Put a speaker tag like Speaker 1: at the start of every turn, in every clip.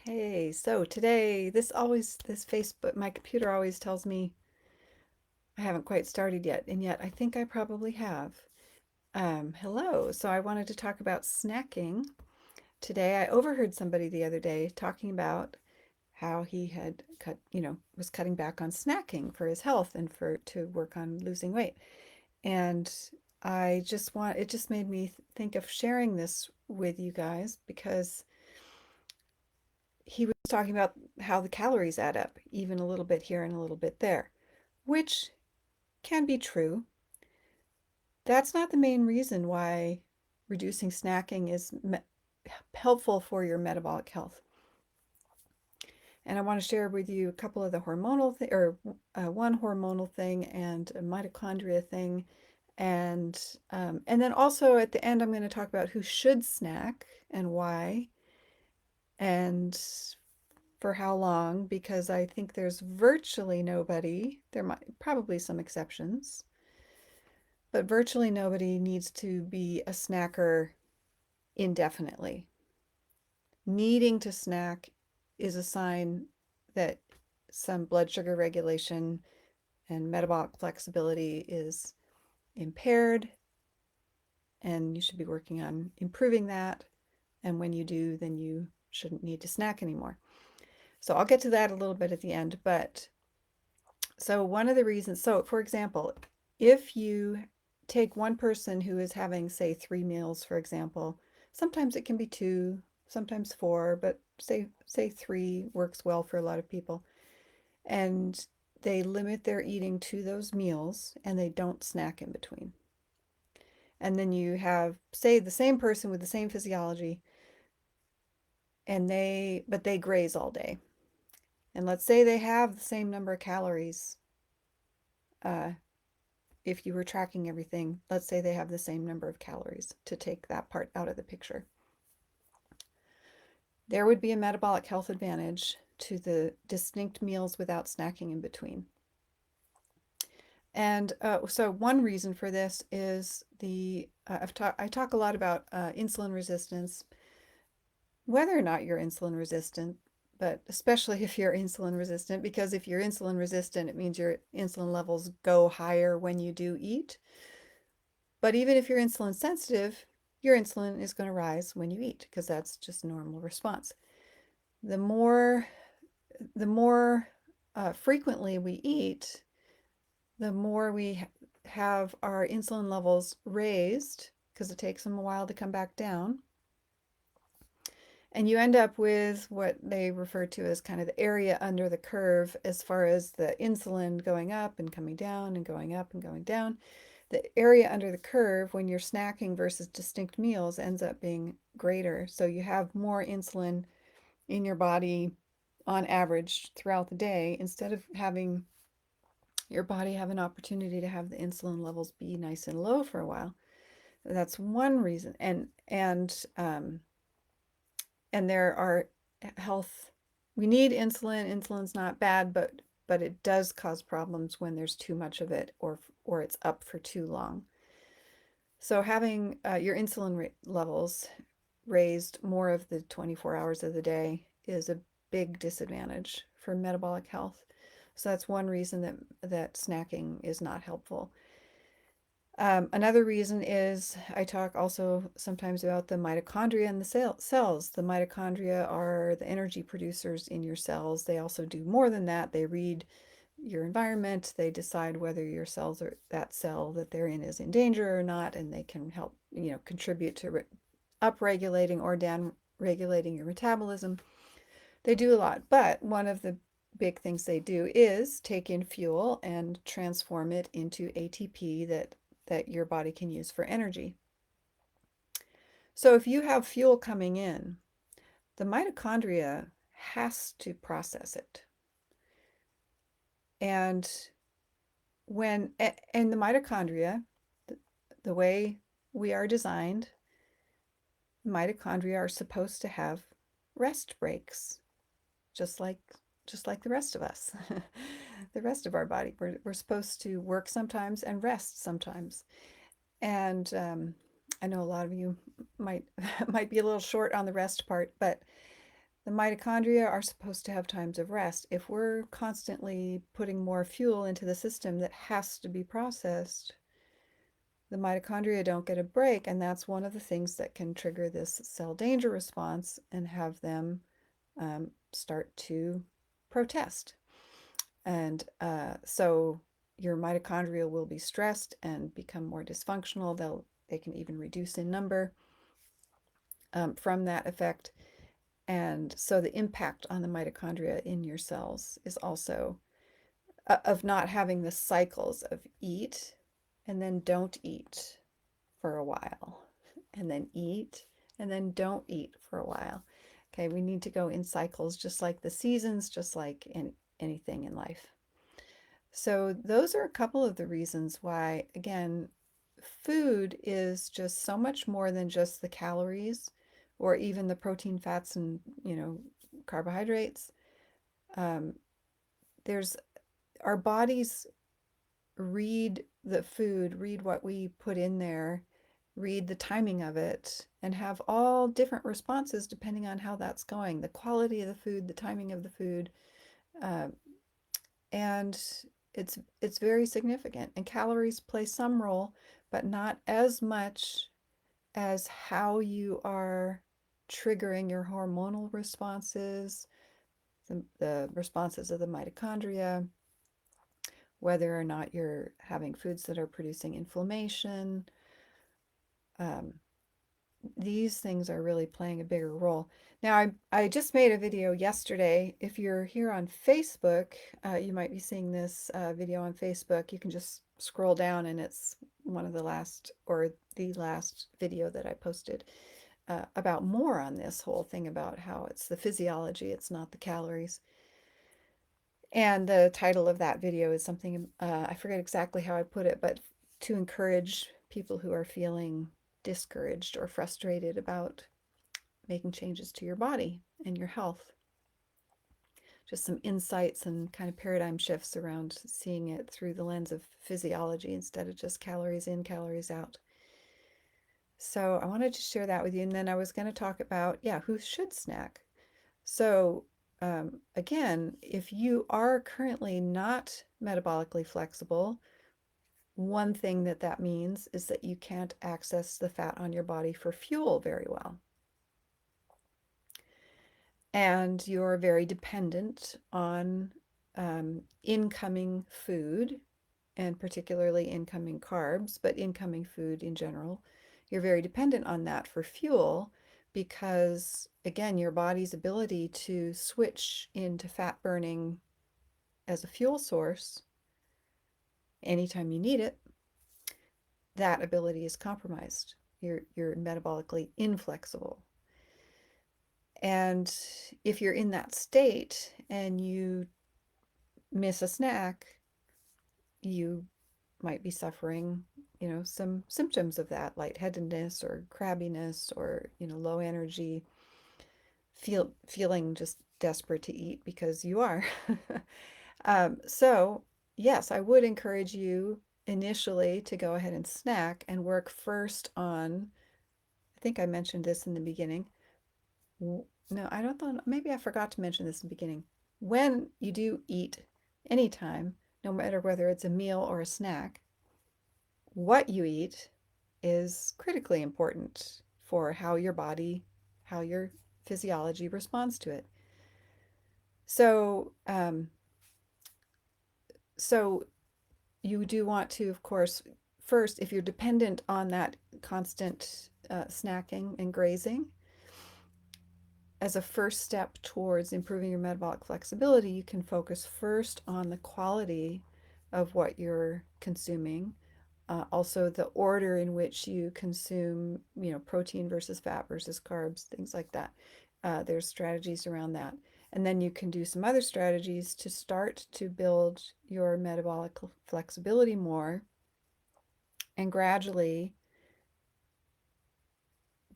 Speaker 1: Okay, so today, this Facebook, my computer always tells me I haven't quite started yet, and yet I think I probably have. Hello, so I wanted to talk about snacking. Today, I overheard somebody the other day talking about how he had was cutting back on snacking for his health and to work on losing weight. And it just made me think of sharing this with you guys because he was talking about how the calories add up, even a little bit here and a little bit there, which can be true. That's not the main reason why reducing snacking is helpful for your metabolic health. And I want to share with you a couple of the one hormonal thing and a mitochondria thing, and then also at the end I'm going to talk about who should snack and why, and for how long, because I think there's virtually nobody, there might probably some exceptions, but virtually nobody needs to be a snacker indefinitely. Needing to snack is a sign that some blood sugar regulation and metabolic flexibility is impaired, and you should be working on improving that. And when you do, then you shouldn't need to snack anymore. So I'll get to that a little bit at the end, but so one of the reasons, so for example, if you take one person who is having, say, 3 meals, for example, sometimes it can be two, sometimes four, but say three works well for a lot of people, and they limit their eating to those meals and they don't snack in between. And then you have, say, the same person with the same physiology, but they graze all day. And let's say they have the same number of calories. If you were tracking everything, let's say they have the same number of calories, to take that part out of the picture. There would be a metabolic health advantage to the distinct meals without snacking in between. And so one reason for this is I talk a lot about insulin resistance, whether or not you're insulin resistant, but especially if you're insulin resistant, because if you're insulin resistant, it means your insulin levels go higher when you do eat. But even if you're insulin sensitive, your insulin is going to rise when you eat because that's just a normal response. The more frequently we eat, the more we have our insulin levels raised because it takes them a while to come back down. And you end up with what they refer to as kind of the area under the curve as far as the insulin going up and coming down and going up and going down. The area under the curve when you're snacking versus distinct meals ends up being greater. So you have more insulin in your body on average throughout the day instead of having your body have an opportunity to have the insulin levels be nice and low for a while. That's one reason. And there are health, we need insulin. Insulin's not bad, but it does cause problems when there's too much of it or it's up for too long. So having your insulin levels raised more of the 24 hours of the day is a big disadvantage for metabolic health. So that's one reason that snacking is not helpful. Another reason is I talk also sometimes about the mitochondria in the cells. The mitochondria are the energy producers in your cells. They also do more than that. They read your environment. They decide whether your cells or that cell that they're in is in danger or not, and they can help, contribute to upregulating or down-regulating your metabolism. They do a lot, but one of the big things they do is take in fuel and transform it into ATP that your body can use for energy. So if you have fuel coming in, the mitochondria has to process it. And the mitochondria, the way we are designed, mitochondria are supposed to have rest breaks, just like the rest of us. The rest of our body. We're supposed to work sometimes and rest sometimes. And I know a lot of you might might be a little short on the rest part, but The mitochondria are supposed to have times of rest. If we're constantly putting more fuel into the system that has to be processed, the mitochondria don't get a break, and that's one of the things that can trigger this cell danger response and have them start to protest. And so your mitochondria will be stressed and become more dysfunctional. They can even reduce in number from that effect. And so the impact on the mitochondria in your cells is also of not having the cycles of eat and then don't eat for a while, and then eat and then don't eat for a while. Okay, we need to go in cycles, just like the seasons, just like in anything in life. So those are a couple of the reasons why, again, food is just so much more than just the calories or even the protein, fats, and, carbohydrates. Um, there's our bodies read the food, read what we put in there, read the timing of it, and have all different responses depending on how that's going, the quality of the food, the timing of the food. Uh, and it's very significant. And calories play some role, but not as much as how you are triggering your hormonal responses, the responses of the mitochondria, whether or not you're having foods that are producing inflammation. Um, these things are really playing a bigger role. Now, I just made a video yesterday. If you're here on Facebook, you might be seeing this video on Facebook. You can just scroll down and it's one of the last or the last video that I posted about more on this whole thing about how it's the physiology, it's not the calories. And the title of that video is something, I forget exactly how I put it, but to encourage people who are feeling discouraged or frustrated about making changes to your body and your health. Just some insights and kind of paradigm shifts around seeing it through the lens of physiology instead of just calories in, calories out. So I wanted to share that with you. And then I was going to talk about, yeah, who should snack. So again, if you are currently not metabolically flexible, one thing that means is that you can't access the fat on your body for fuel very well. And you're very dependent on incoming food, and particularly incoming carbs, but incoming food in general. You're very dependent on that for fuel because, again, your body's ability to switch into fat burning as a fuel source anytime you need it, that ability is compromised. You're metabolically inflexible. And if you're in that state and you miss a snack, you might be suffering, some symptoms of that, lightheadedness or crabbiness or, low energy, feeling just desperate to eat because you are. So, yes, I would encourage you initially to go ahead and snack and work first on, I think I mentioned this in the beginning. No, I don't know. Maybe I forgot to mention this in the beginning. When you do eat anytime, no matter whether it's a meal or a snack, what you eat is critically important for how your body, how your physiology responds to it. So, so you do want to, of course, first, if you're dependent on that constant snacking and grazing, as a first step towards improving your metabolic flexibility, you can focus first on the quality of what you're consuming. Also, the order in which you consume, protein versus fat versus carbs, things like that. There's strategies around that. And then you can do some other strategies to start to build your metabolic flexibility more and gradually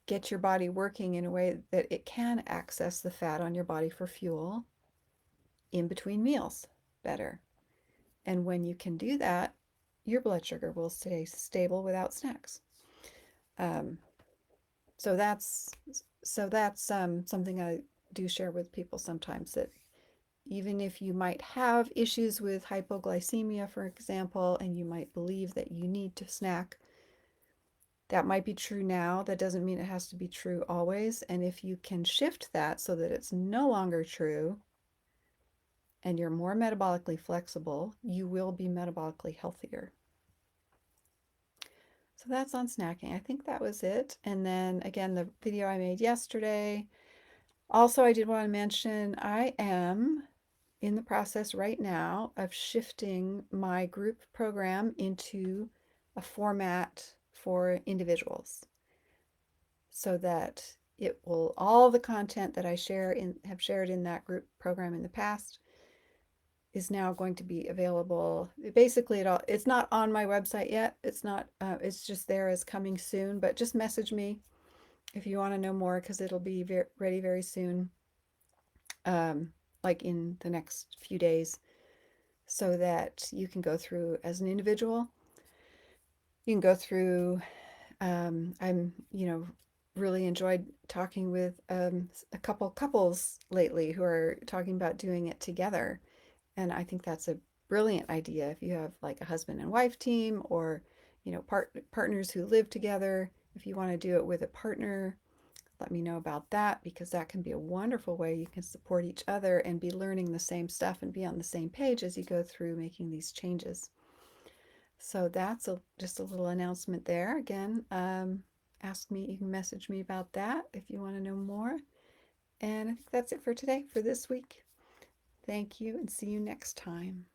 Speaker 1: get your body working in a way that it can access the fat on your body for fuel in between meals better. And when you can do that, your blood sugar will stay stable without snacks. Um, so that's something do share with people sometimes that even if you might have issues with hypoglycemia, for example, and you might believe that you need to snack, that might be true now. That doesn't mean it has to be true always. And if you can shift that so that it's no longer true and you're more metabolically flexible, you will be metabolically healthier. So that's on snacking. I think that was it. And then again, the video I made yesterday. Also, I did want to mention I am in the process right now of shifting my group program into a format for individuals so that it will all the content that I have shared in that group program in the past is now going to be available. Basically, it's not on my website yet. It's not. It's just there as coming soon. But just message me if you want to know more because it'll be ready very soon, like in the next few days, so that you can go through as an individual. You can go through. I'm, really enjoyed talking with a couple couples lately who are talking about doing it together. And I think that's a brilliant idea if you have like a husband and wife team or, partners who live together. If you want to do it with a partner, let me know about that because that can be a wonderful way you can support each other and be learning the same stuff and be on the same page as you go through making these changes. So that's just a little announcement there. Again, ask me, you can message me about that if you want to know more. And I think that's it for today, for this week. Thank you and see you next time.